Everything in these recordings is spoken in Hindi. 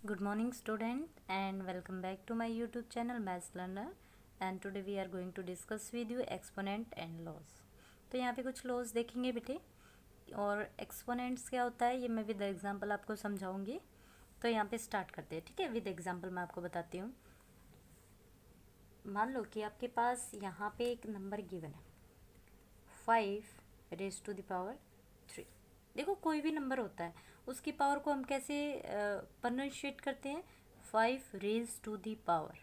Good morning student and welcome back to my YouTube channel Maths Learner and today we are going to discuss with you exponent and laws। तो यहाँ पे कुछ लॉज देखेंगे बेटे और एक्सपोनेंट्स क्या होता है ये मैं विद एग्जांपल आपको समझाऊंगी। तो यहाँ पे स्टार्ट करते हैं, ठीक है। विद एग्जांपल मैं आपको बताती हूँ। मान लो कि आपके पास यहाँ पे एक नंबर गिवन है 5 raised to the power 3। देखो कोई भी नंबर होता है उसकी पावर को हम कैसे प्रोनाउंशिएट करते हैं 5 raised to the power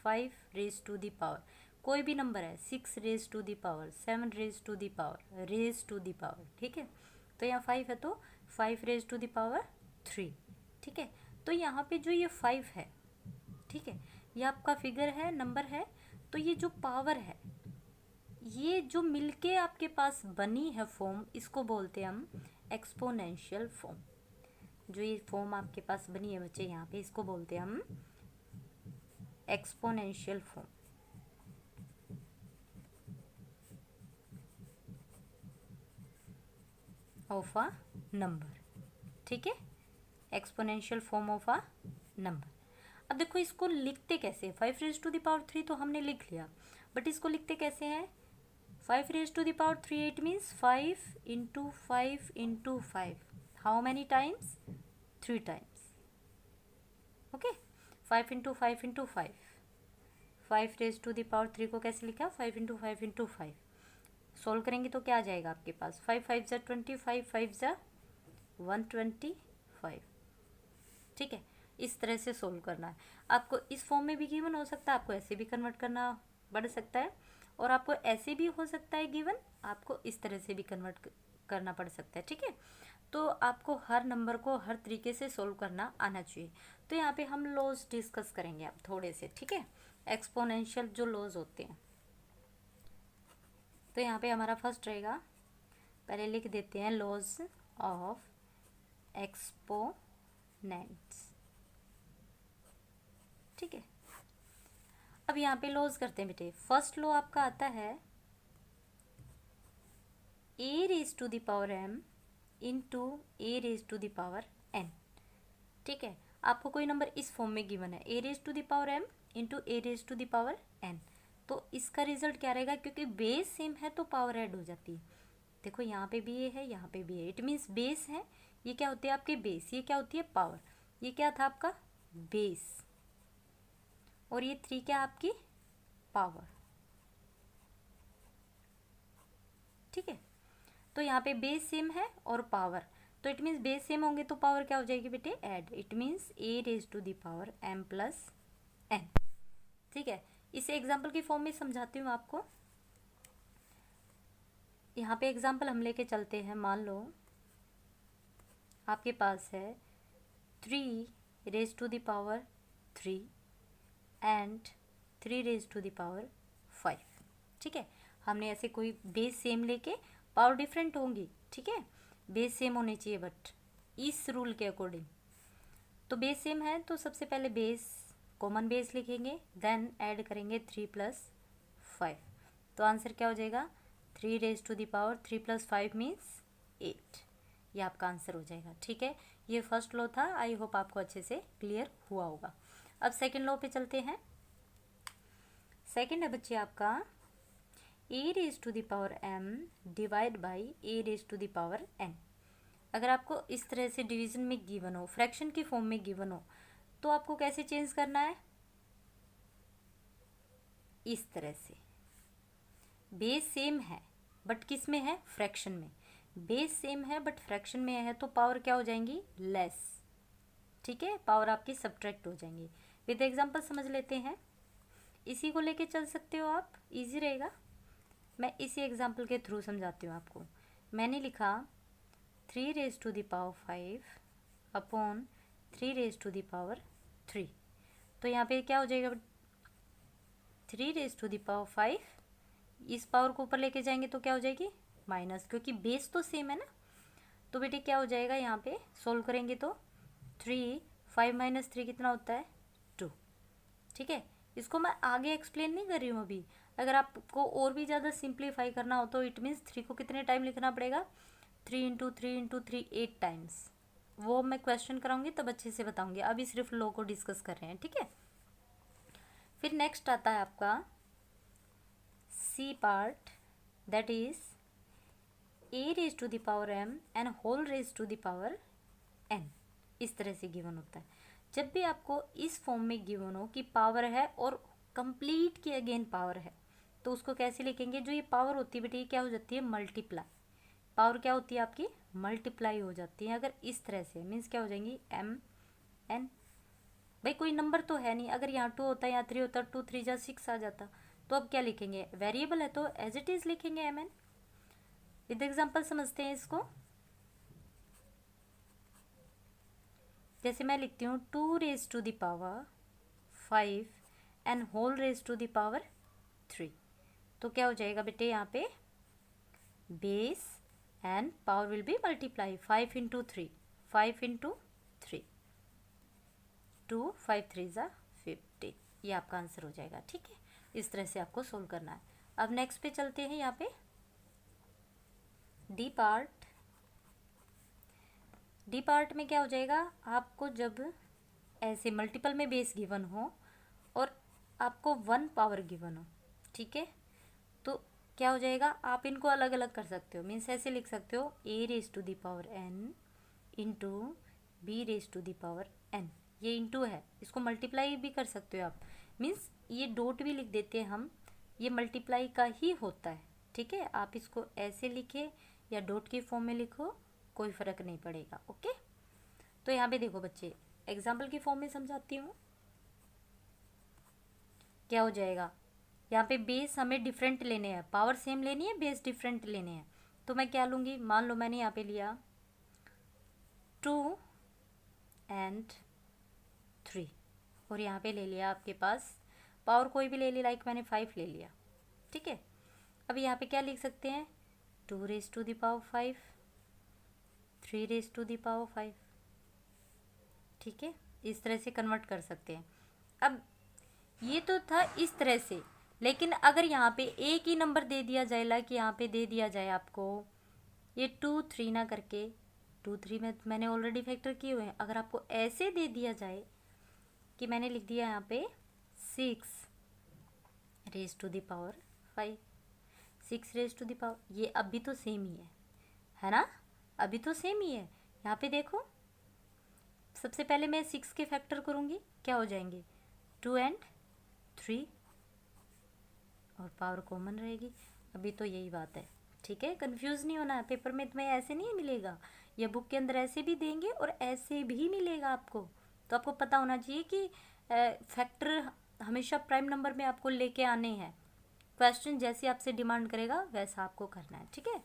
5 raised to the power। कोई भी नंबर है 6 raised to the power 7 raised to the power raised to the power, ठीक है। तो यहाँ 5 है तो 5 raised to the power 3, ठीक है। तो यहाँ पे जो ये 5 है, ठीक है, ये आपका फिगर है, नंबर है। तो ये जो पावर है ये जो मिलके आपके पास बनी है फॉर्म, इसको बोलते हैं हम एक्सपोनेंशियल फॉर्म। जो ये फॉर्म आपके पास बनी है बच्चे यहाँ पे, इसको बोलते हैं हम exponential form of a number, ठीक है। Exponential form of a number. अब देखो इसको लिखते कैसे, 5 raised to the power 3 तो हमने लिख लिया, बट इसको लिखते कैसे हैं 5 raised to the power 3, it means 5 into 5 into 5। How many times 3 times, okay. 5 into 5 into 5, 5 raised to the power 3 को कैसे लिखा 5 into 5 into 5। सोल्व करेंगे तो क्या आ जाएगा आपके पास 5 5 ज़ा 20, 5 5 ज़ा 125, ठीक है। इस तरह से सोल्व करना है आपको। इस फॉर्म में भी गिवन हो सकता है, आपको ऐसे भी कन्वर्ट करना पड़ सकता है, और आपको ऐसे भी हो सकता है गिवन, आपको इस तरह से भी कन्वर्ट करना पड़ सकता है, ठीक है। तो आपको हर नंबर को हर तरीके से सोल्व करना आना चाहिए। तो यहाँ पे हम लॉज डिस्कस करेंगे अब थोड़े से, ठीक है। एक्सपोनेंशियल जो लॉज होते हैं, तो यहाँ पे हमारा फर्स्ट रहेगा, पहले लिख देते हैं लॉज ऑफ एक्सपोनेंट्स, ठीक है। अब यहाँ पे लॉज करते हैं बेटे। फर्स्ट लॉ आपका आता है a⁻m इंटू a⁻n, ठीक है। आपको कोई नंबर इस फॉर्म में गिवन है a⁻m इंटू a⁻n, तो इसका रिजल्ट क्या रहेगा, क्योंकि बेस सेम है तो पावर ऐड हो जाती है। देखो यहाँ पे भी ये है, यहाँ पे भी है, इट मीन्स बेस है। ये क्या होती है आपके बेस, ये क्या होती है पावर। ये क्या था आपका बेस, और ये 3 क्या आपकी पावर, ठीक है। तो यहाँ पे बेस सेम है और पावर, तो इट मीन्स बेस सेम होंगे तो पावर क्या हो जाएगी बेटे ऐड, इट मीन्स a⁻m+n, ठीक है। इसे एग्जाम्पल की फॉर्म में समझाती हूँ आपको। यहाँ पे एग्जाम्पल हम लेके चलते हैं। मान लो आपके पास है 3 raised to the power 3 and 3 raised to the power 5, ठीक है। हमने ऐसे कोई बेस सेम लेके, पावर डिफरेंट होंगी, ठीक है, बेस सेम होने चाहिए बट इस रूल के अकॉर्डिंग। तो बेस सेम है तो सबसे पहले बेस कॉमन बेस लिखेंगे, देन ऐड करेंगे 3+5, तो आंसर क्या हो जाएगा 3 raised to the power 3 + 5 means 8। ये आपका आंसर हो जाएगा, ठीक है। ये फर्स्ट लॉ था, आई होप आपको अच्छे से क्लियर हुआ होगा। अब सेकेंड लॉ पे चलते हैं। सेकेंड है बच्चे आपका a⁻m डिवाइड बाई a⁻n। अगर आपको इस तरह से डिवीजन में गिवन हो, फ्रैक्शन की फॉर्म में गिवन हो, तो आपको कैसे चेंज करना है, इस तरह से। बेस सेम है बट किस में है, फ्रैक्शन में। बेस सेम है बट फ्रैक्शन में है तो पावर क्या हो जाएंगी लेस, ठीक है, पावर आपकी सब्ट्रैक्ट हो जाएंगी। विद एग्जांपल समझ लेते हैं, इसी को लेके चल सकते हो आप, इजी रहेगा। मैं इसी एग्जांपल के थ्रू समझाती हूँ आपको। मैंने लिखा 3 raised to the power 5 upon 3 raised to the power 3, तो यहाँ पे क्या हो जाएगा 3 raised to the power 5, इस पावर को ऊपर लेके जाएंगे तो क्या हो जाएगी माइनस, क्योंकि बेस तो सेम है ना। तो बेटे क्या हो जाएगा, यहाँ पे सोल्व करेंगे तो 3 5 - 3 कितना होता है 2, ठीक है। इसको मैं आगे एक्सप्लेन नहीं कर रही हूँ अभी। अगर आपको और भी ज़्यादा सिंप्लीफाई करना हो तो इट मीन्स 3 को कितने टाइम लिखना पड़ेगा 3 × 3 × 3 8 टाइम्स, वो मैं क्वेश्चन कराऊंगी तब अच्छे से बताऊंगी, अभी सिर्फ लॉ को डिस्कस कर रहे हैं, ठीक है। फिर नेक्स्ट आता है आपका C part, that is a raise to the power M and whole raise to the power N. इस तरह से गिवन होता है। जब भी आपको इस फॉर्म में गिवन हो कि पावर है और कंप्लीट की अगेन पावर है, तो उसको कैसे लिखेंगे? जो ये पावर होती है बेटा, ये क्या हो जाती है? मल्टीप्लाई। पावर क्या होती है आपकी? मल्टीप्लाई हो जाती है। अगर इस तरह से मीन्स क्या हो जाएंगी? M N. भाई कोई नंबर तो है नहीं, अगर यहाँ 2 होता है, यहाँ 3 होता, 2 3 जा 6 आ जाता, तो अब क्या लिखेंगे? वेरिएबल है तो एज इट इज लिखेंगे एम एन। विद एग्जाम्पल समझते हैं इसको। जैसे मैं लिखती हूँ 2 raise to the power 5 and whole raise to the power 3, तो क्या हो जाएगा बेटे? यहाँ पे base and power will be multiply. 5 into 3, 5 into 3, 2 5 3 ज़ा 50, ये आपका आंसर हो जाएगा, ठीक है। इस तरह से आपको सोल्व करना है। अब नेक्स्ट पे चलते हैं। यहाँ पे डी पार्ट। डी पार्ट में क्या हो जाएगा? आपको जब ऐसे मल्टीपल में बेस गिवन हो और आपको 1 पावर गिवन हो, ठीक है, तो क्या हो जाएगा? आप इनको अलग अलग कर सकते हो। मीन्स ऐसे लिख सकते हो a raise to the power n into b raise to the power n. ये इंटू है, इसको मल्टीप्लाई भी कर सकते हो आप। मीन्स ये डॉट भी लिख देते हैं हम, ये मल्टीप्लाई का ही होता है, ठीक है। आप इसको ऐसे लिखे या डॉट के फॉर्म में लिखो, कोई फ़र्क नहीं पड़ेगा, ओके। तो यहाँ पे देखो बच्चे, एग्जाम्पल की फॉर्म में समझाती हूँ। क्या हो जाएगा? यहाँ पे बेस हमें डिफरेंट लेने हैं, पावर सेम लेनी है, बेस डिफरेंट लेने हैं। तो मैं क्या लूँगी? मान लो मैंने यहाँ पे लिया 2 एंड 3 और यहाँ पे ले लिया आपके पास पावर कोई भी ले ली, लाइक मैंने 5 ले लिया, ठीक है। अब यहाँ पे क्या लिख सकते हैं? 2 raise to the power 5, 3 raise to the power 5, ठीक है। इस तरह से कन्वर्ट कर सकते हैं। अब ये तो था इस तरह से, लेकिन अगर यहाँ पे एक ही नंबर दे दिया जाए, लाइक यहाँ पे दे दिया जाए आपको ये 2 3 ना करके 2 3 में मैंने ऑलरेडी फैक्टर किए हुए हैं। अगर आपको ऐसे दे दिया जाए कि मैंने लिख दिया यहाँ पे 6 raise to the power 5, 6 raise to the power, ये अभी तो सेम ही है ना? अभी तो सेम ही है। यहाँ पे देखो, सबसे पहले मैं 6 के फैक्टर करूँगी, क्या हो जाएंगे? 2 एंड 3 और पावर कॉमन रहेगी। अभी तो यही बात है, ठीक है। कंफ्यूज नहीं होना है, पेपर में तुम्हें ऐसे नहीं मिलेगा, ये बुक के अंदर ऐसे भी देंगे और ऐसे भी मिलेगा आपको। तो आपको पता होना चाहिए कि फैक्टर हमेशा प्राइम नंबर में आपको लेके आने हैं। क्वेश्चन जैसे आपसे डिमांड करेगा वैसा आपको करना है, ठीक है।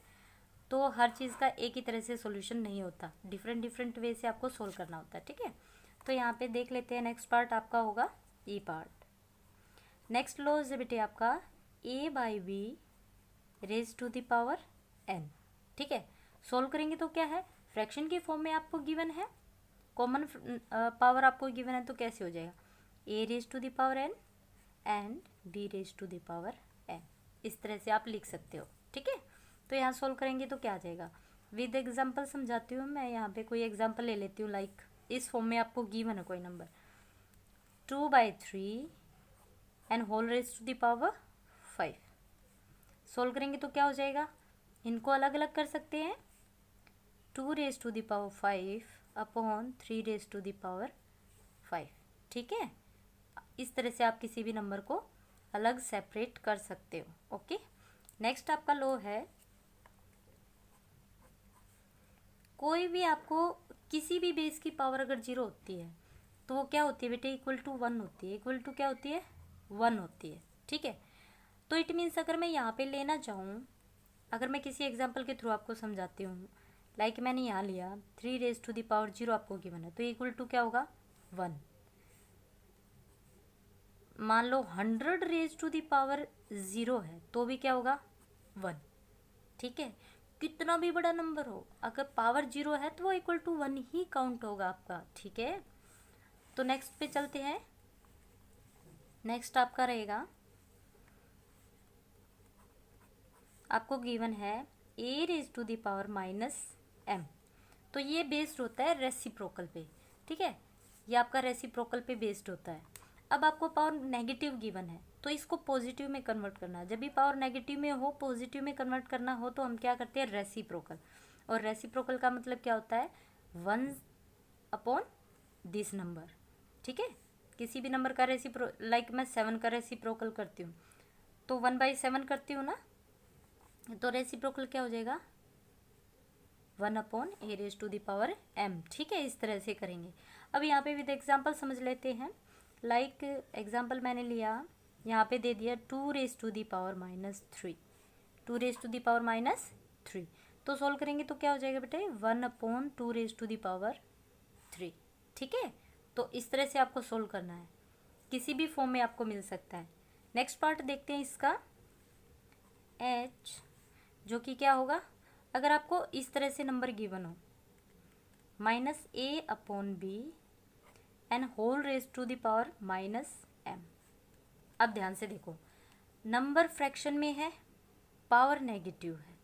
तो हर चीज़ का एक ही तरह से सॉल्यूशन नहीं होता, डिफरेंट डिफरेंट वे से आपको सोल्व करना होता है, ठीक है। तो यहाँ पे देख लेते हैं, नेक्स्ट पार्ट आपका होगा ई पार्ट। नेक्स्ट लॉ है बेटे आपका a by b raise to the power n, ठीक है। सोल्व करेंगे तो क्या है? फ्रैक्शन के फॉर्म में आपको गिवन है, कॉमन पावर आपको गिवन है, तो कैसे हो जाएगा? A raise to the power n and b raise to the power N. इस तरह से आप लिख सकते हो, ठीक है। तो यहाँ सोल्व करेंगे तो क्या आ जाएगा? विद एग्जाम्पल समझाती हूँ मैं। यहाँ पे कोई एग्जाम्पल ले लेती हूँ, लाइक इस फॉर्म में आपको गिवन है कोई number 2/3 and whole raise to the power 5। Solve करेंगे तो क्या हो जाएगा? इनको अलग अलग कर सकते हैं, 2 raise to the power 5 upon 3 raise to the power 5, ठीक है। इस तरह से आप किसी भी नंबर को अलग सेपरेट कर सकते हो, ओके। नेक्स्ट आपका लॉ है, कोई भी आपको किसी भी बेस की पावर अगर 0 होती है तो वो क्या होती है बेटे? इक्वल टू 1 होती है। इक्वल टू क्या होती है? 1 होती है, ठीक है। तो इट मीन्स अगर मैं यहाँ पे लेना चाहूँ, अगर मैं किसी एग्जांपल के थ्रू आपको समझाती हूँ, लाइक मैंने यहाँ लिया 3 रेज टू द पावर 0 आपको गिवन है, तो इक्वल टू क्या होगा? 1। मान लो 100 रेज टू द पावर 0 है तो भी क्या होगा? 1, ठीक है। कितना भी बड़ा नंबर हो, अगर पावर 0 है तो वो इक्वल टू 1 ही काउंट होगा आपका, ठीक है। तो नेक्स्ट पे चलते हैं। नेक्स्ट आपका रहेगा, आपको गिवन है a raise to the power -m, तो ये बेस्ड होता है रेसिप्रोकल पे, ठीक है, ये आपका रेसिप्रोकल पे बेस्ड होता है। अब आपको पावर नेगेटिव गिवन है तो इसको पॉजिटिव में कन्वर्ट करना है। जब भी पावर नेगेटिव में हो, पॉजिटिव में कन्वर्ट करना हो तो हम क्या करते हैं, रेसिप्रोकल। और रेसिप्रोकल का मतलब क्या होता है, 1 अपॉन दिस नंबर, ठीक है। किसी भी नंबर का लाइक मैं 7 का रेसिप्रोकल करती हूँ तो 1/7 करती हूँ ना, तो रेसिप्रोकल क्या हो जाएगा, 1 upon a raise to the power m, ठीक है। इस तरह से करेंगे। अब यहाँ पे विद एग्जाम्पल समझ लेते हैं। लाइक एग्जाम्पल मैंने लिया, यहाँ पे दे दिया 2 raise to the power -3, 2 raise to the power -3, तो सॉल्व करेंगे तो क्या हो जाएगा बेटे, 1 upon 2 raise to the power 3, ठीक है। तो इस तरह से आपको सोल्व करना है, किसी भी फॉर्म में आपको मिल सकता है। नेक्स्ट पार्ट देखते हैं इसका, h, जो कि क्या होगा, अगर आपको इस तरह से नंबर गिवन हो, -a upon b and whole raise to the power -m। अब ध्यान से देखो, नंबर फ्रैक्शन में है, पावर नेगेटिव है,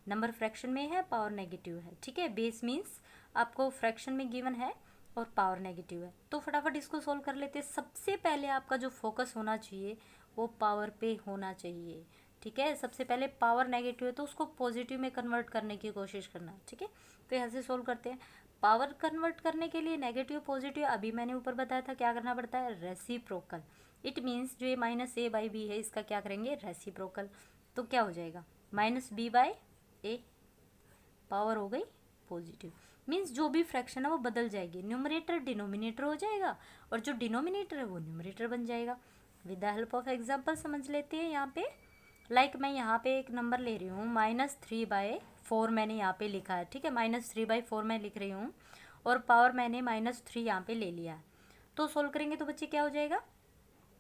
नंबर फ्रैक्शन में है, पावर नेगेटिव है, ठीक है। बेस मीन्स आपको फ्रैक्शन में गिवन है और पावर नेगेटिव है, तो फटाफट इसको सोल्व कर लेते हैं। सबसे पहले आपका जो फोकस होना चाहिए वो पावर पे होना चाहिए, ठीक है। सबसे पहले पावर नेगेटिव है तो उसको पॉजिटिव में कन्वर्ट करने की कोशिश करना, ठीक है। तो यहाँ से सोल्व करते हैं। पावर कन्वर्ट करने के लिए नेगेटिव पॉजिटिव, अभी मैंने ऊपर बताया था क्या करना पड़ता है, रेसिप्रोकल। इट मीन्स जो ये -a/b है इसका क्या करेंगे, रेसिप्रोकल। तो क्या हो जाएगा, -b/a, पावर हो गई पॉजिटिव। मीन्स जो भी फ्रैक्शन है वो बदल जाएगी, न्यूमरेटर डिनोमिनेटर हो जाएगा और जो डिनोमिनेटर है वो न्यूमरेटर बन जाएगा। With the help of example समझ लेते हैं। यहाँ पे लाइक मैं यहाँ पे एक नंबर ले रही हूँ, -3/4 मैंने यहाँ पे लिखा है, ठीक है। -3/4 मैं लिख रही हूँ और पावर मैंने -3 यहाँ पे ले लिया है। तो सोल्व करेंगे तो बच्चे क्या हो जाएगा,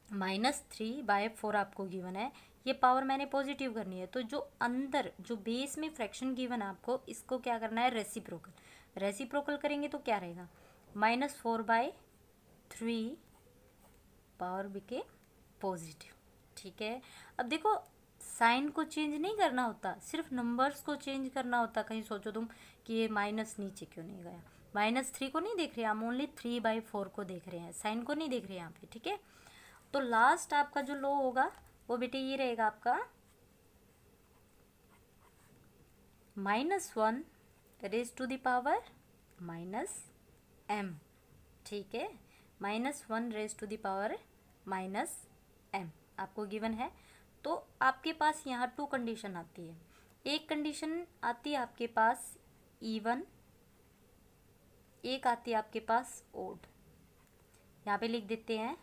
-3/4 आपको गिवन है, ये पावर मैंने पॉजिटिव करनी है, तो जो अंदर जो बेस में फ्रैक्शन गिवन है आपको, इसको क्या करना है, रेसिप्रोकल। रेसिप्रोकल करेंगे तो क्या रहेगा, -4/3 पावर बिके पॉजिटिव, ठीक है। अब देखो साइन को चेंज नहीं करना होता, सिर्फ नंबर्स को चेंज करना होता। कहीं सोचो तुम कि ये माइनस नीचे क्यों नहीं गया, -3 को नहीं देख रहे हम, ओनली 3/4 को देख रहे हैं, साइन को नहीं देख रहे हैं यहाँ पे, ठीक है। तो लास्ट आपका जो लो होगा वो बेटे ये रहेगा आपका -1 raise to the power -m, ठीक है। -1 raise to the power -m आपको गिवन है। तो आपके पास यहाँ 2 कंडीशन आती है। एक कंडीशन आती है आपके पास इवन, एक आती है आपके पास ओड। यहाँ पे लिख देते हैं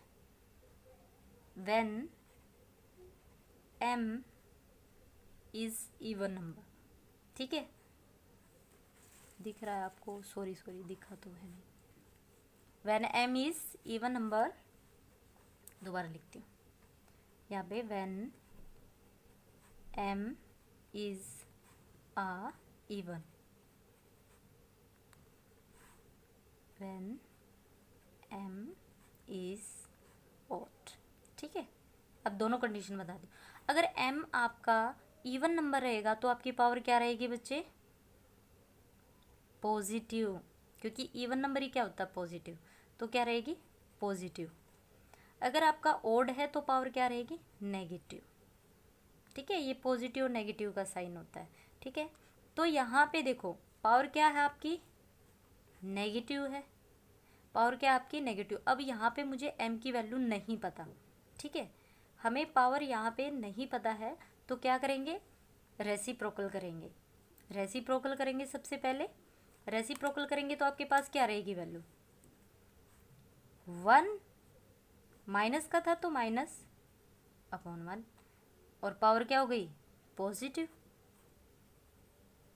when m is even number, ठीक है। दिख रहा है आपको, सॉरी दिखा तो है नहीं। When m is even number, दोबारा लिखती हूँ यहाँ पे, when m is a even, when m is odd, ठीक है। अब दोनों कंडीशन बता दी। अगर m आपका इवन नंबर रहेगा तो आपकी पावर क्या रहेगी बच्चे, पॉजिटिव, क्योंकि इवन नंबर ही क्या होता है, पॉजिटिव, तो क्या रहेगी, पॉजिटिव। अगर आपका ओड है तो पावर क्या रहेगी, नेगेटिव, ठीक है। ये पॉजिटिव और नेगेटिव का साइन होता है, ठीक है। तो यहाँ पे देखो पावर क्या है आपकी, नेगेटिव है, पावर क्या है आपकी, नेगेटिव। अब यहाँ पे मुझे m की वैल्यू नहीं पता, ठीक है, हमें पावर यहाँ पे नहीं पता है, तो क्या करेंगे, रेसिप्रोकल करेंगे। रेसिप्रोकल करेंगे सबसे पहले, रेसिप्रोकल करेंगे तो आपके पास क्या रहेगी वैल्यू, 1 माइनस का था तो -1 और पावर क्या हो गई, पॉजिटिव,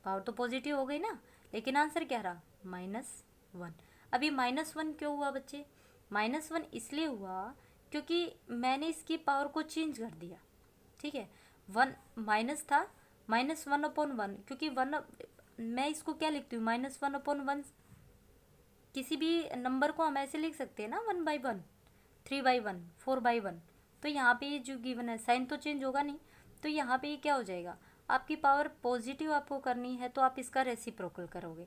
पावर तो पॉजिटिव हो गई ना, लेकिन आंसर क्या रहा, -1। अभी -1 क्यों हुआ बच्चे, -1 इसलिए हुआ क्योंकि मैंने इसकी पावर को चेंज कर दिया, ठीक है। 1 माइनस था, -1/1, क्योंकि 1 मैं इसको क्या लिखती हूँ, -1/1, किसी भी नंबर को हम ऐसे लिख सकते हैं ना, 1/1, 3/1, 4/1। तो यहाँ पे ये जो गिवन है साइन तो चेंज होगा नहीं, तो यहाँ पे ये क्या हो जाएगा, आपकी पावर पॉजिटिव आपको करनी है तो आप इसका रेसिप्रोकल करोगे।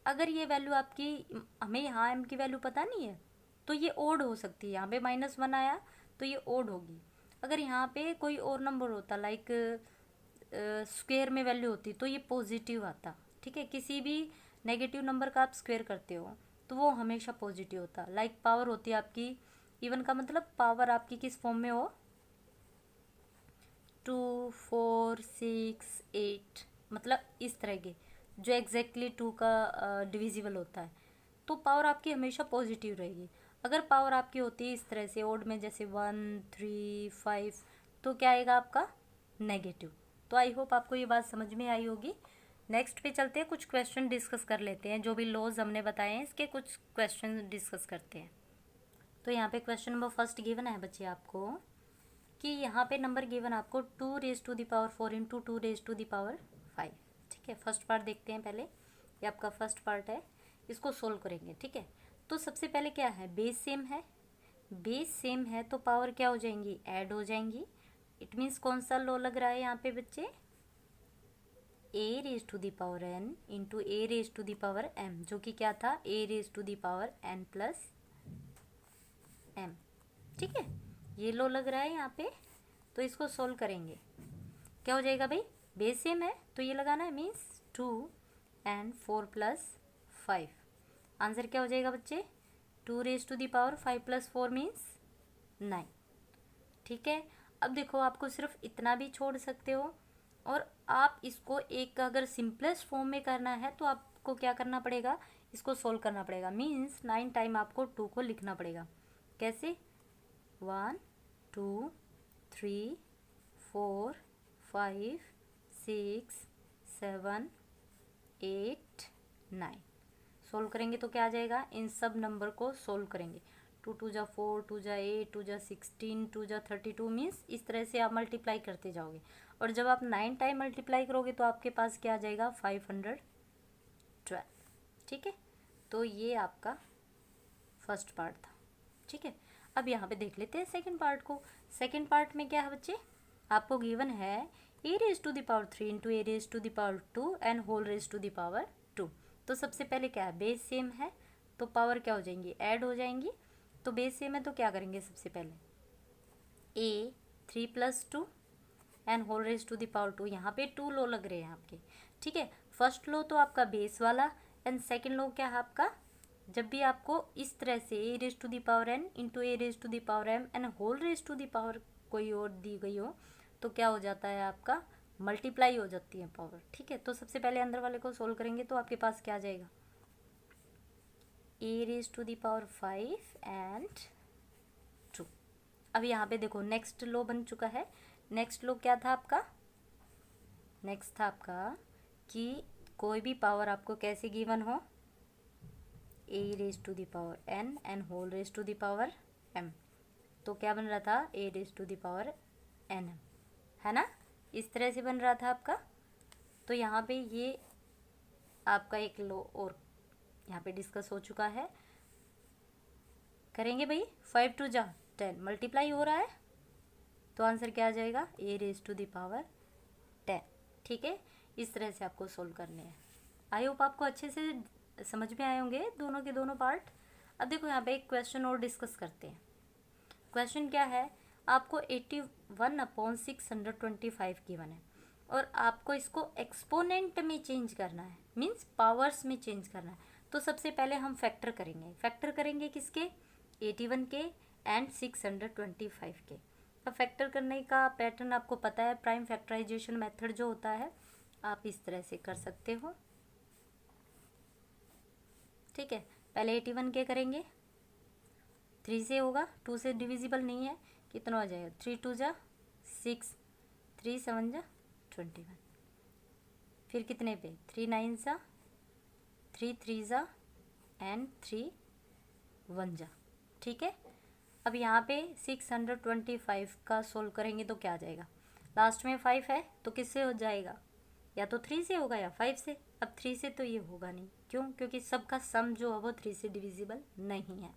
अगर ये वैल्यू आपकी, हमें यहाँ m की वैल्यू पता नहीं है, तो ये ओड हो सकती है। यहाँ पे -1 आया तो ये ओड होगी। अगर यहाँ पे कोई और नंबर होता, लाइक स्क्वायर में वैल्यू होती, तो ये पॉजिटिव आता। ठीक है, किसी भी नेगेटिव नंबर का आप स्क्वायर करते हो तो वो हमेशा पॉजिटिव होता। लाइक पावर होती है आपकी, इवन का मतलब पावर आपकी किस फॉर्म में हो, 2, 4, 6, 8, मतलब इस तरह के जो एग्जैक्टली 2 का डिविजिबल होता है, तो पावर आपकी हमेशा पॉजिटिव रहेगी। अगर पावर आपकी होती है इस तरह से ओड में, जैसे 1, 3, 5, तो क्या आएगा आपका, नेगेटिव। तो आई होप आपको ये बात समझ में आई होगी। नेक्स्ट पे चलते हैं, कुछ क्वेश्चन डिस्कस कर लेते हैं। जो भी लॉज हमने बताए हैं इसके कुछ क्वेश्चन डिस्कस करते हैं। तो यहाँ पे क्वेश्चन नंबर फर्स्ट गिवन है बच्चे आपको, कि यहाँ पे नंबर गिवन आपको 2⁴ इंटू 2⁵5। ठीक है, फर्स्ट पार्ट देखते हैं पहले। ये आपका फर्स्ट पार्ट है, इसको सोल्व करेंगे। ठीक है, तो सबसे पहले क्या है, बेस सेम है। बेस सेम है तो पावर क्या हो जाएंगी, ऐड हो जाएंगी। इट मीन्स कौन सा लॉ लग रहा है यहाँ पे बच्चे, a⁴n इंटू a⁴m, जो कि क्या था, a⁴n प्लस m। ठीक है, ये लो लग रहा है यहाँ पे। तो इसको सोल्व करेंगे, क्या हो जाएगा भाई, बेस सेम है तो ये लगाना है, मीन्स 2 and 4 + 5। आंसर क्या हो जाएगा बच्चे, 2⁵ + 4 मीन्स 9। ठीक है, अब देखो आपको सिर्फ इतना भी छोड़ सकते हो, और आप इसको एक अगर सिंपलेस्ट फॉर्म में करना है तो आपको क्या करना पड़ेगा, इसको सोल्व करना पड़ेगा। मीन्स 9 टाइम आपको 2 को लिखना पड़ेगा। कैसे, 1, 2, 3, 4, 5, 6, 7, 8, 9। सोल्व करेंगे तो क्या आ जाएगा, इन सब नंबर को सोल्व करेंगे। 2 × 2 = 4, 2 × 8, 2 × 16, 2 × 32 मीन्स इस तरह से आप मल्टीप्लाई करते जाओगे। और जब आप 9 टाइम मल्टीप्लाई करोगे तो आपके पास क्या आ जाएगा, 512। ठीक है, तो ये आपका फर्स्ट पार्ट था। ठीक है, अब यहाँ पे देख लेते हैं सेकंड पार्ट को। सेकंड पार्ट में क्या है बच्चे, आपको गिवन है a⁴ इंटू a⁴2 एंड होल⁴2। तो सबसे पहले क्या है, बेस सेम है तो पावर क्या हो जाएंगी, ऐड हो जाएंगी। तो बेस सेम है तो क्या करेंगे, सबसे पहले a 3 + 2 एंड होल⁴2। यहाँ पे 2 लो लग रहे हैं आपके। ठीक है, फर्स्ट लो तो आपका बेस वाला, एंड सेकेंड लो क्या है आपका, जब भी आपको इस तरह से a⁴n इंटू a⁴m एंड होल⁴ कोई और दी गई हो तो क्या हो जाता है, आपका मल्टीप्लाई हो जाती है पावर। ठीक है, तो सबसे पहले अंदर वाले को सोल्व करेंगे तो आपके पास क्या आ जाएगा, a⁵5 एंड 2। अब यहाँ पे देखो नेक्स्ट लो बन चुका है। नेक्स्ट लो क्या था आपका, नेक्स्ट था आपका कि कोई भी पावर आपको कैसे गिवन हो, a⁴n एंड होल⁴m। तो क्या बन रहा था, a⁴n, है ना, इस तरह से बन रहा था आपका। तो यहाँ पे ये आपका एक लो और यहाँ पे डिस्कस हो चुका है। करेंगे भाई, 5 × 2 = 10 मल्टीप्लाई हो रहा है, तो आंसर क्या आ जाएगा, a⁴10। ठीक है, इस तरह से आपको सोल्व करने हैं। आई होप आपको अच्छे से समझ में आए होंगे दोनों के दोनों पार्ट। अब देखो यहाँ पे एक क्वेश्चन और डिस्कस करते हैं। क्वेश्चन क्या है, आपको 81/625 गिवन है और आपको इसको एक्सपोनेंट में चेंज करना है, मीन्स पावर्स में चेंज करना है। तो सबसे पहले हम फैक्टर करेंगे किसके, 81 के एंड 625 के। अब फैक्टर करने का पैटर्न आपको पता है, प्राइम फैक्टराइजेशन मेथड जो होता है, आप इस तरह से कर सकते हो। ठीक है, पहले 81 के करेंगे, 3 से होगा, 2 से डिविजिबल नहीं है, कितना हो जाएगा, 3 × 2 = 6, 3 × 7 = 21। फिर कितने पे, 3 × 9 = 3 × 3 = एंड 3 × 1 = ठीक है, अब यहाँ पे 625 का सोल्व करेंगे तो क्या आ जाएगा, लास्ट में 5 है तो किससे हो जाएगा, या तो 3 से होगा या 5 से। अब 3 से तो ये होगा नहीं, क्यों, क्योंकि सबका सम जो है वो 3 से डिविजिबल नहीं है।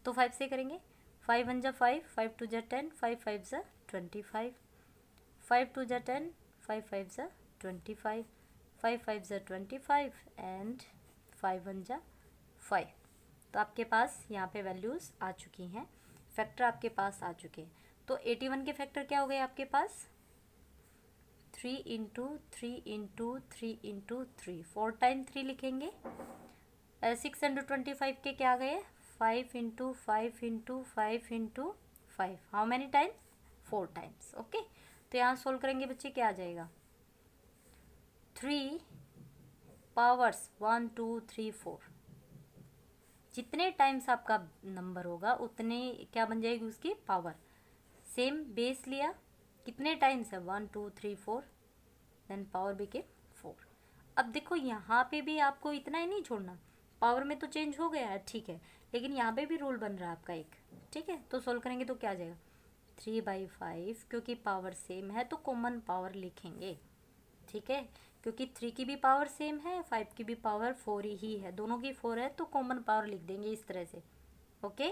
तो 5 से करेंगे, 5 × 1 = 5, 5 × 2 = 10, 5 × 5 = 25, 5 × 2 = 10, 5 × 5 = 25, 5 × 5 = 25 एंड 5 1 जा 5। तो आपके पास यहाँ पे वैल्यूज़ आ चुकी हैं, फैक्टर आपके पास आ चुके हैं। तो 81 के फैक्टर क्या हो गए आपके पास? 3 इंटू 3 इंटू 3 इंटू 3, 4 टाइम 3 लिखेंगे। 625 के क्या गए? 5 into 5 into 5 into 5, how many times? 4 times. Okay, तो यहाँ सोल्व करेंगे बच्चे, क्या आ जाएगा? 3 पावर्स 1 2 3 4, जितने टाइम्स आपका नंबर होगा उतने क्या बन जाएगी उसकी पावर। सेम बेस लिया, कितने टाइम्स है? 1 2 3 4, देन पावर बिकेम 4। अब देखो यहाँ पे भी आपको इतना ही नहीं छोड़ना, पावर में तो चेंज हो गया है, ठीक है, लेकिन यहाँ पे भी रूल बन रहा है आपका एक, ठीक है। तो सोल्व करेंगे तो क्या आ जाएगा? 3/5, क्योंकि पावर सेम है तो कॉमन पावर लिखेंगे, ठीक है, क्योंकि 3 की भी पावर सेम है, 5 की भी पावर 4 ही है, दोनों की 4 है, तो कॉमन पावर लिख देंगे इस तरह से। ओके,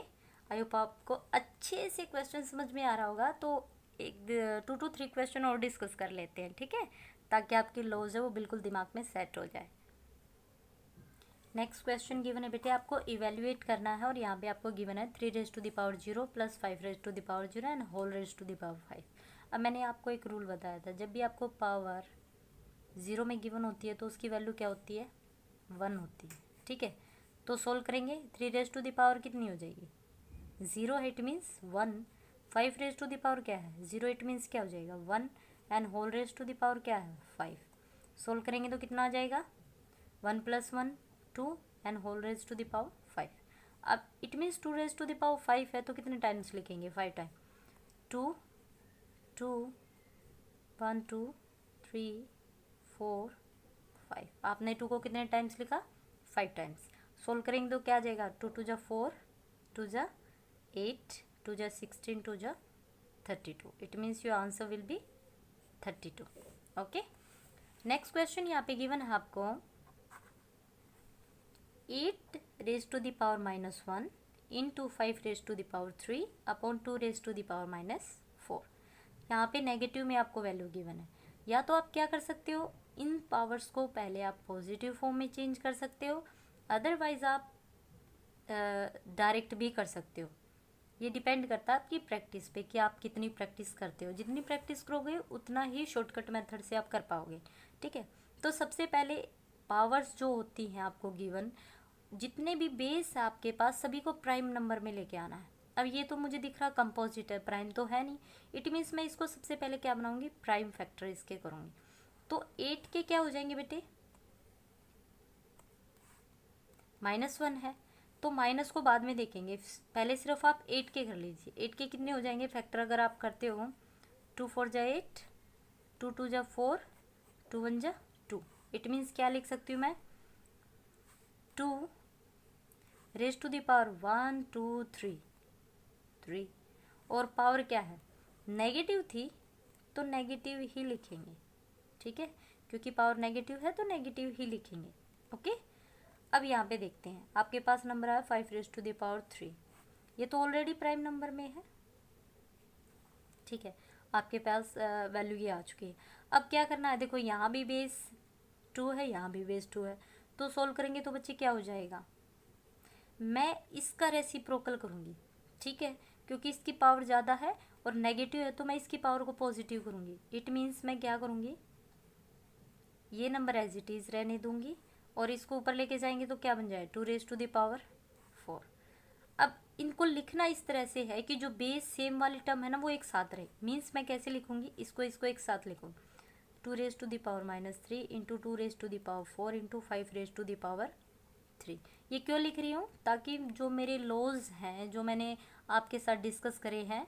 आई होप आपको अच्छे से क्वेश्चन समझ में आ रहा होगा। तो एक 2 to 3 क्वेश्चन और डिस्कस कर लेते हैं, ठीक है, ताकि आपकी लॉज है वो बिल्कुल दिमाग में सेट हो जाए। नेक्स्ट क्वेश्चन गिवन है बेटे, आपको इवेल्युएट करना है, और यहाँ पे आपको गिवन है 3⁻0 plus 5⁻0 and whole raise to the power 5। अब मैंने आपको एक रूल बताया था, जब भी आपको पावर 0 में गिवन होती है तो उसकी वैल्यू क्या होती है? 1 होती है, ठीक है। तो सोल्व करेंगे, 3 कितनी हो जाएगी? 0 है, इट मीन्स 1। 5 क्या है? 0, इट मीन्स क्या हो जाएगा? 1, and whole raise to the power क्या है? 5। सोल्व करेंगे तो कितना आ जाएगा? 1 + 1 2 and whole raise to the power 5। अब it means 2 raise to the power 5 है, तो कितने टाइम्स लिखेंगे? 5 टाइम। 2 2 1 2 3 4 5। आपने 2 को कितने टाइम्स लिखा? 5 टाइम्स। सोल्व करेंगे तो क्या आ जाएगा? 2 2 जा 4, 2 जा 8, 2 जा 16, 2 जा 32। It means your answer will be 32। Okay, next question यहाँ पे गिवन है आपको 8 raise to the power -1 into 5 raise to the power 3 upon 2 raise to the power -4। यहाँ पे नेगेटिव में आपको वैल्यू गिवन है, या तो आप क्या कर सकते हो, इन पावर्स को पहले आप पॉजिटिव फॉर्म में चेंज कर सकते हो, अदरवाइज आप डायरेक्ट भी कर सकते हो। ये डिपेंड करता है आपकी प्रैक्टिस पे कि आप कितनी प्रैक्टिस करते हो। जितनी प्रैक्टिस करोगे उतना ही शॉर्टकट मेथड से आप कर पाओगे, ठीक है। तो सबसे पहले पावर्स जो होती हैं आपको गिवन, जितने भी बेस है आपके पास सभी को प्राइम नंबर में लेके आना है। अब ये तो मुझे दिख रहा कंपोजिट है, प्राइम तो है नहीं, इट मीन्स मैं इसको सबसे पहले क्या बनाऊंगी? प्राइम फैक्टर इसके करूँगी। तो 8 के क्या हो जाएंगे बेटे? -1 है, तो माइनस को बाद में देखेंगे, पहले सिर्फ आप 8 के कर लीजिए। 8 के कितने हो जाएंगे फैक्टर अगर आप करते हो? 2 4 जा 8, 2 2 जा 4, 2 1 जा 2। इट मीन्स क्या लिख सकती हूँ मैं? 2 रेज टू द पावर 1 2 3। और पावर क्या है? नेगेटिव थी तो नेगेटिव ही लिखेंगे, ठीक है, क्योंकि पावर नेगेटिव है तो नेगेटिव ही लिखेंगे। ओके, अब यहाँ पे देखते हैं, आपके पास नंबर आया 5 रेज टू द पावर 3। ये तो ऑलरेडी प्राइम नंबर में है, ठीक है, आपके पास वैल्यू ये आ चुकी है। अब क्या करना है? देखो यहाँ भी बेस 2 है, यहाँ भी बेस 2 है, तो सोल्व करेंगे तो बच्चे क्या हो जाएगा? मैं इसका रेसिप्रोकल करूँगी, ठीक है, क्योंकि इसकी पावर ज़्यादा है और नेगेटिव है, तो मैं इसकी पावर को पॉजिटिव करूँगी। इट मीन्स मैं क्या करूँगी? ये नंबर एज इट इज़ रहने दूँगी, और इसको ऊपर लेके जाएंगे तो क्या बन जाए? 2 रेज टू द पावर 4। अब इनको लिखना इस तरह से है कि जो बेस सेम वाली टर्म है ना वो एक साथ रहे। मीन्स मैं कैसे लिखूँगी? इसको एक साथ लिखूँगी, 2 raise to the power -3 into 2 raise to the power 4 into 5 raise to the power 3। ये क्यों लिख रही हूँ? ताकि जो मेरे लॉज हैं जो मैंने आपके साथ डिस्कस करे हैं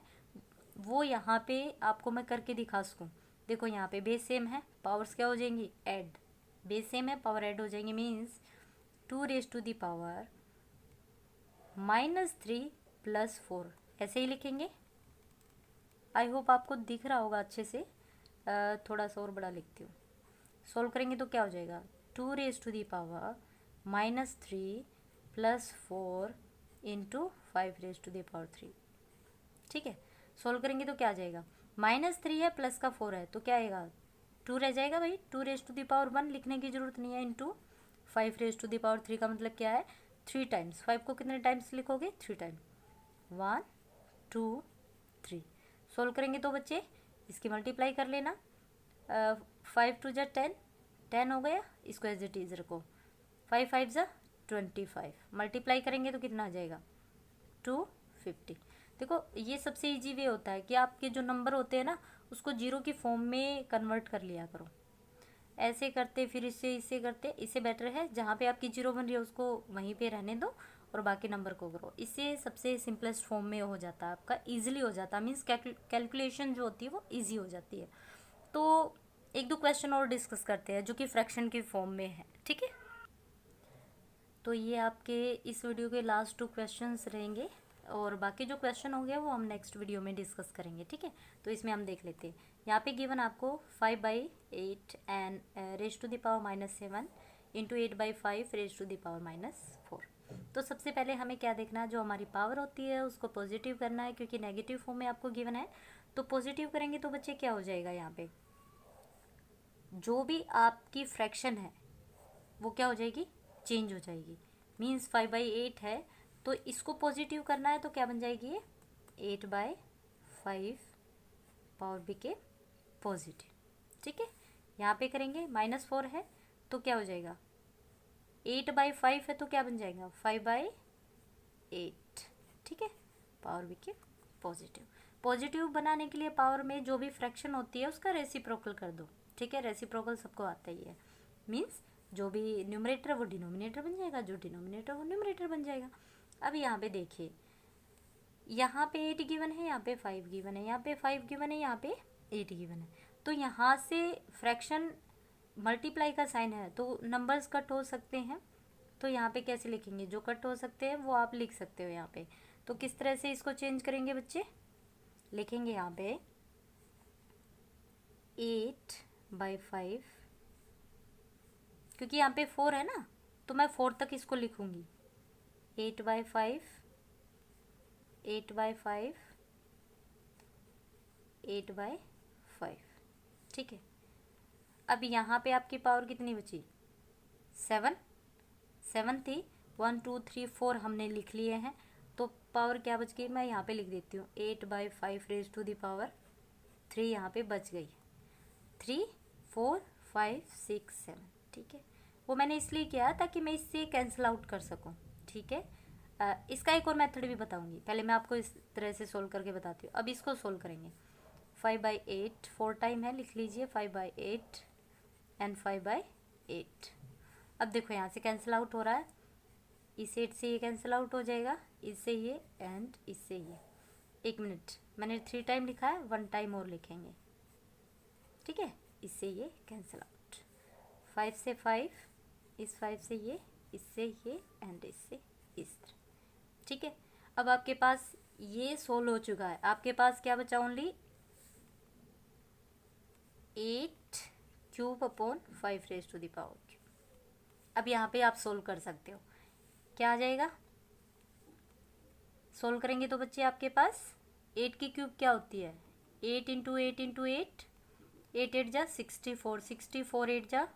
वो यहाँ पे आपको मैं करके दिखा सकूँ। देखो यहाँ पे बेस सेम है, पावर्स क्या हो जाएंगी? ऐड। बेस सेम है, पावर ऐड हो जाएंगे, means 2 raise to the power -3 + 4, ऐसे ही लिखेंगे। आई होप आपको दिख रहा होगा अच्छे से। थोड़ा सा और बड़ा लिखती हूँ। सोल्व करेंगे तो क्या हो जाएगा? 2 raise to the power -3 + 4 into 5 raise to the power 3, ठीक है। सोल्व करेंगे तो क्या आ जाएगा? -3 है, प्लस का 4 है, तो क्या आएगा? 2 रह जाएगा भाई। 2 रेज टू द पावर 1 लिखने की जरूरत नहीं है, इंटू 5^3 का मतलब क्या है, 3 टाइम्स। 5 को कितने टाइम्स लिखोगे, 3 टाइम, 1 2 3। सोल्व करेंगे तो बच्चे इसकी मल्टीप्लाई कर लेना, 5×2 = 10, 10 हो गया, इसको एज इट इज़ रखो, 5×5 = 25, मल्टीप्लाई करेंगे तो कितना आ जाएगा, 250। देखो ये सबसे इजी वे होता है कि आपके जो नंबर होते हैं ना उसको जीरो की फॉर्म में कन्वर्ट कर लिया करो। ऐसे करते फिर इससे करते, इससे बेटर है जहाँ पे आपकी जीरो बन रही है उसको वहीं पे रहने दो और बाकी नंबर को करो। इससे सबसे सिंपलेस्ट फॉर्म में हो जाता है आपका, ईजिली हो जाता है, मीन्स कैलकुलेशन जो होती है वो ईजी हो जाती है। तो एक दो क्वेश्चन और डिस्कस करते हैं जो कि फ्रैक्शन की फॉर्म में है, ठीक है। तो ये आपके इस वीडियो के लास्ट 2 क्वेश्चंस रहेंगे और बाकी जो क्वेश्चन हो गया वो हम नेक्स्ट वीडियो में डिस्कस करेंगे, ठीक है। तो इसमें हम देख लेते हैं, यहाँ पे गिवन आपको 5/8 एंड (7) इंटू 8/5 (4). तो सबसे पहले हमें क्या देखना है, जो हमारी पावर होती है उसको पॉजिटिव करना है क्योंकि नेगेटिव फॉर्म में आपको गिवन है। तो पॉजिटिव करेंगे तो बच्चे क्या हो जाएगा, यहाँ पे जो भी आपकी फ्रैक्शन है वो क्या हो जाएगी, चेंज हो जाएगी। मीन्स 5/8 है तो इसको पॉजिटिव करना है तो क्या बन जाएगी ये 8/5 पावर बी के पॉजिटिव, ठीक है। यहाँ पे करेंगे -4 है तो क्या हो जाएगा, 8/5 है तो क्या बन जाएगा 5/8, ठीक है, पावर बी के पॉजिटिव। पॉजिटिव बनाने के लिए पावर में जो भी फ्रैक्शन होती है उसका रेसिप्रोकल कर दो, ठीक है। रेसिप्रोकल सबको आता ही है, मीन्स जो भी न्यूमरेटर वो डिनोमिनेटर बन जाएगा, जो डिनोमिनेटर वो न्यूमरेटर बन जाएगा। अब यहाँ पे देखिए, यहाँ पे 8 गिवन है, यहाँ पे 5 गिवन है, यहाँ पे 5 गिवन है, यहाँ पे 8 गिवन है। तो यहाँ से फ्रैक्शन मल्टीप्लाई का साइन है तो नंबर्स कट हो सकते हैं। तो यहाँ पे कैसे लिखेंगे, जो कट हो सकते हैं वो आप लिख सकते हो यहाँ पे। तो किस तरह से इसको चेंज करेंगे बच्चे, लिखेंगे यहाँ पे 8/5, क्योंकि यहाँ पे 4 है ना तो मैं 4 तक इसको लिखूंगी, 8/5 8/5 8/5, ठीक है। अब यहाँ पे आपकी पावर कितनी बची, 7 थी, 1 2 3 4 हमने लिख लिए हैं। तो पावर क्या बच गई, मैं यहाँ पे लिख देती हूँ 8/5 यहाँ पे बच गई, 3 4 5 6 7, ठीक है। वो मैंने इसलिए किया ताकि मैं इससे कैंसिल आउट कर सकूँ, ठीक है। इसका एक और मेथड भी बताऊंगी, पहले मैं आपको इस तरह से सोल्व करके बताती हूँ। अब इसको सोल्व करेंगे, 5/8 4 टाइम है, लिख लीजिए 5/8 एंड 5/8। अब देखो यहाँ से कैंसिल आउट हो रहा है, इस 8 से ये कैंसिल आउट हो जाएगा, इससे ये एंड इससे ये। 1 मिनट, मैंने 3 टाइम लिखा है, 1 टाइम और लिखेंगे, ठीक है। इससे ये कैंसिल आउट, 5 से 5, इस 5 से ये, इससे ये एंड इससे इस तरह, ठीक है। अब आपके पास ये सोल्व हो चुका है, आपके पास क्या बचा, ओनली 8^5 अब यहाँ पे आप सोल्व कर सकते हो, क्या आ जाएगा, सोल्व करेंगे तो बच्चे आपके पास 8 की क्यूब क्या होती है, 8 × 8 × 8, 8 8 जा 64, 64 8 जा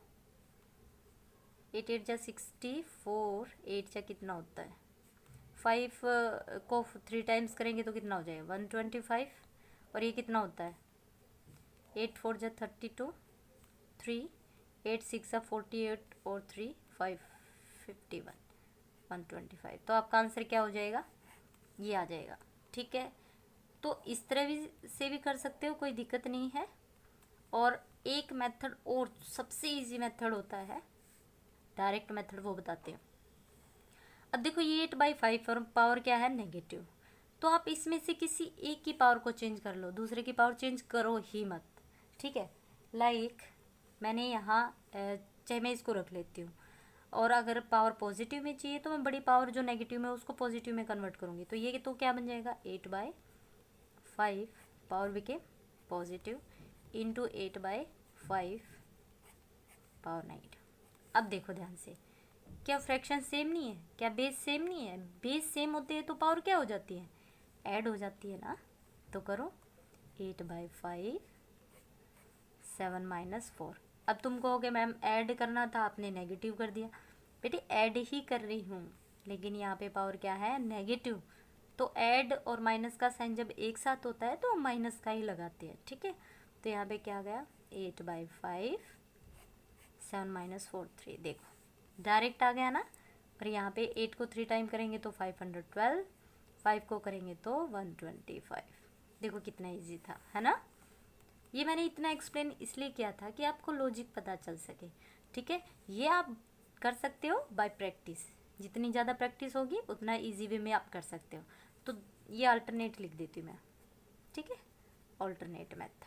64, 8 जा कितना होता है, 5 को 3 टाइम्स करेंगे तो कितना हो जाएगा 125, और ये कितना होता है 8 4 जा 32, 3 8 6 जा 48 और 3 5 51, 125। तो आपका आंसर क्या हो जाएगा, ये आ जाएगा, ठीक है। तो इस तरह भी से भी कर सकते हो, कोई दिक्कत नहीं है। और एक मेथड और सबसे इजी मेथड होता है, डायरेक्ट मेथड, वो बताते हैं। अब देखो ये 8/5 और पावर क्या है नेगेटिव, तो आप इसमें से किसी एक की पावर को चेंज कर लो, दूसरे की पावर चेंज करो ही मत, ठीक है। लाइक मैंने यहाँ चाहे मैं इसको रख लेती हूँ, और अगर पावर पॉजिटिव में चाहिए तो मैं बड़ी पावर जो नेगेटिव में उसको पॉजिटिव में कन्वर्ट करूँगी। तो ये तो क्या बन जाएगा 8/5 पावर बी के पॉजिटिव इंटू 8/5 पावर नेगेटिव। अब देखो ध्यान से, क्या फ्रैक्शन सेम नहीं है, क्या बेस सेम नहीं है, बेस सेम होते हैं तो पावर क्या हो जाती है, ऐड हो जाती है ना। तो करो 8/5 7 - 4। अब तुम कहोगे मैम ऐड करना था, आपने नेगेटिव कर दिया। बेटे ऐड ही कर रही हूँ, लेकिन यहाँ पे पावर क्या है, नेगेटिव। तो ऐड और माइनस का साइन जब एक साथ होता है तो हम माइनस का ही लगाते हैं, ठीक है। तो यहाँ पे क्या गया, 8/5, 7 माइनस 4 3, देखो डायरेक्ट आ गया ना। और यहाँ पे 8 को 3 टाइम करेंगे तो 512, 5 को करेंगे तो 125। देखो कितना इजी था, है ना। ये मैंने इतना एक्सप्लेन इसलिए किया था कि आपको लॉजिक पता चल सके, ठीक है। ये आप कर सकते हो बाय प्रैक्टिस, जितनी ज़्यादा प्रैक्टिस होगी उतना इजी वे में आप कर सकते हो। तो ये अल्टरनेट लिख देती हूँ मैं, ठीक है, ऑल्टरनेट मेथड,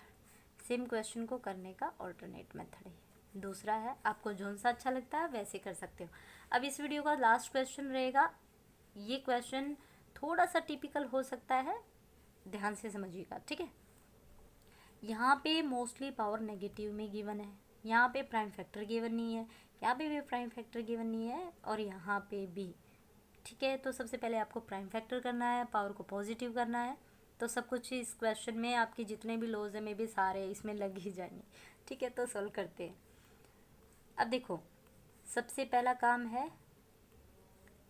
सेम क्वेश्चन को करने का ऑल्टरनेट मेथड है। दूसरा है, आपको जोन सा अच्छा लगता है वैसे कर सकते हो। अब इस वीडियो का लास्ट क्वेश्चन रहेगा, ये क्वेश्चन थोड़ा सा टिपिकल हो सकता है, ध्यान से समझिएगा, ठीक है। यहाँ पे मोस्टली पावर नेगेटिव में गिवन है, यहाँ पे प्राइम फैक्टर गिवन नहीं है, यहाँ पे भी प्राइम फैक्टर गिवन नहीं है, और यहाँ पे भी, ठीक है। तो सबसे पहले आपको प्राइम फैक्टर करना है, पावर को पॉजिटिव करना है। तो सब कुछ इस क्वेश्चन में आपके जितने भी लॉज है में भी सारे इसमें लग ही जाएंगे, ठीक है। तो सॉल्व करते हैं। अब देखो, सबसे पहला काम है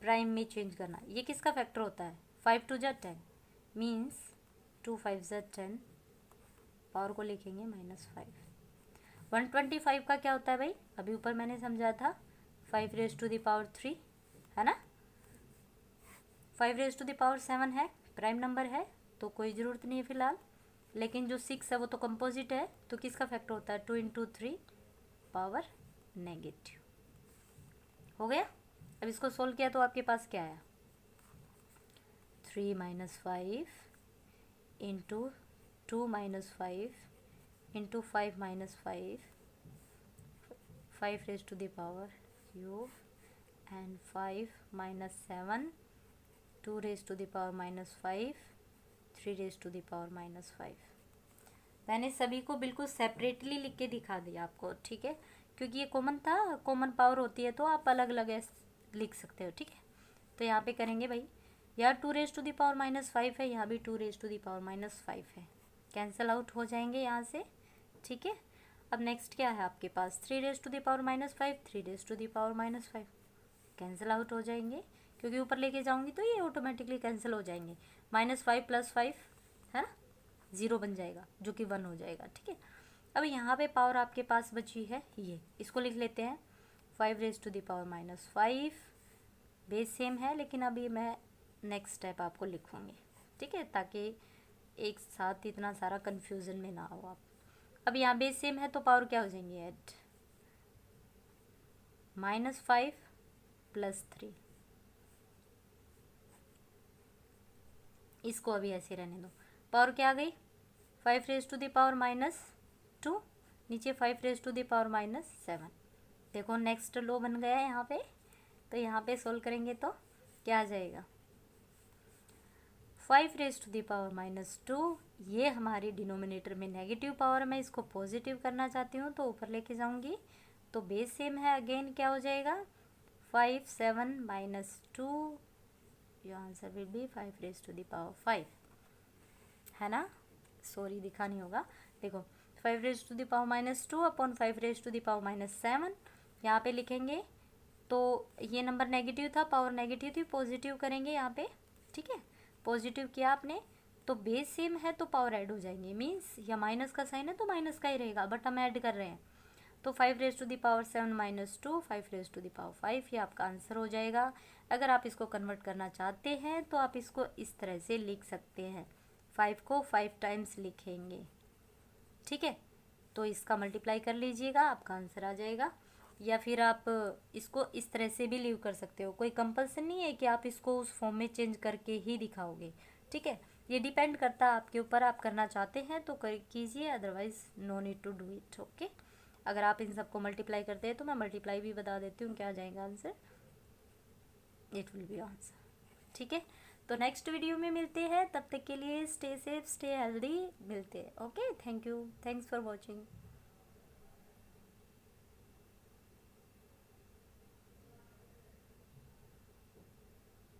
प्राइम में चेंज करना। ये किसका फैक्टर होता है, 5 2 10 मीन्स 2 5 10, पावर को लिखेंगे -5। 125 का क्या होता है भाई, अभी ऊपर मैंने समझा था, 5⁻³ है ना। 5⁻7 है, प्राइम नंबर है तो कोई ज़रूरत नहीं है फिलहाल। लेकिन जो 6 है वो तो कंपोजिट है, तो किसका फैक्टर होता है, 2 × 3 पावर नेगेटिव। हो गया। अब इसको सोल्व किया तो आपके पास क्या आया, 3 - 5 × 2 - 5 × 5 - 5, 5⁻³ and 5 - 7, 2⁻⁻5, 3⁻⁻5। मैंने सभी को बिल्कुल सेपरेटली लिख के दिखा दिया आपको, ठीक है, क्योंकि ये कॉमन था, कॉमन पावर होती है तो आप अलग अलग लिख सकते हो, ठीक है। तो यहाँ पे करेंगे भाई, यहाँ 2⁻⁻5 है, यहाँ भी 2⁻⁻5 है, कैंसिल आउट हो जाएंगे यहाँ से, ठीक है। अब नेक्स्ट क्या है आपके पास, 3⁻⁻5, 3⁻⁻5 कैंसिल आउट हो जाएंगे, क्योंकि ऊपर लेके जाऊंगी तो ये ऑटोमेटिकली कैंसिल हो जाएंगे। -5 + 5 है ना, 0 बन जाएगा, जो कि 1 हो जाएगा, ठीक है। अब यहाँ पे पावर आपके पास बची है, ये इसको लिख लेते हैं 5⁻⁻5। बेस सेम है, लेकिन अभी मैं नेक्स्ट स्टेप आपको लिखूँगी, ठीक है, ताकि एक साथ इतना सारा कन्फ्यूज़न में ना हो आप। अब यहाँ बेस सेम है तो पावर क्या हो जाएंगी, ऐड -5 + 3, इसको अभी ऐसे रहने दो। पावर क्या आ गई, 5⁻⁻2, नीचे 5⁻⁻7। देखो नेक्स्ट लो बन गया है यहाँ पे, तो यहाँ पे सोल्व करेंगे तो क्या आ जाएगा, 5⁻⁻2। ये हमारी डिनोमिनेटर में नेगेटिव पावर है, मैं इसको पॉजिटिव करना चाहती हूँ तो ऊपर लेके जाऊँगी, तो बेस सेम है, अगेन क्या हो जाएगा, 5 7 - 2, योर आंसर विल बी 5⁻5, है ना। सॉरी दिखा नहीं होगा, देखो 5⁻2 अपॉन 5⁻7 यहाँ पे लिखेंगे, तो ये नंबर नेगेटिव था, पावर नेगेटिव थी, पॉजिटिव करेंगे यहाँ पे, ठीक है। पॉजिटिव किया आपने तो बेस सेम है तो पावर ऐड हो जाएंगे, मीन्स या माइनस का साइन है तो माइनस का ही रहेगा, बट हम ऐड कर रहे हैं, तो 5⁻7 - 2, 5⁻5 ये आपका आंसर हो जाएगा। अगर आप इसको कन्वर्ट करना चाहते हैं तो आप इसको इस तरह से लिख सकते हैं, 5 को 5 टाइम्स लिखेंगे, ठीक है। तो इसका मल्टीप्लाई कर लीजिएगा, आपका आंसर आ जाएगा। या फिर आप इसको इस तरह से भी लीव कर सकते हो, कोई कंपल्सन नहीं है कि आप इसको उस फॉर्म में चेंज करके ही दिखाओगे, ठीक है। ये डिपेंड करता है आपके ऊपर, आप करना चाहते हैं तो कीजिए, otherwise no need to do it, okay. अगर आप इन सबको मल्टीप्लाई करते हैं तो मैं मल्टीप्लाई भी बता देती हूँ क्या आ जाएगा answer, it will be answer, ठीक है। तो नेक्स्ट वीडियो में मिलते हैं, तब तक के लिए स्टे सेफ, स्टे हेल्दी, मिलते हैं, okay. Thank you, thanks for watching.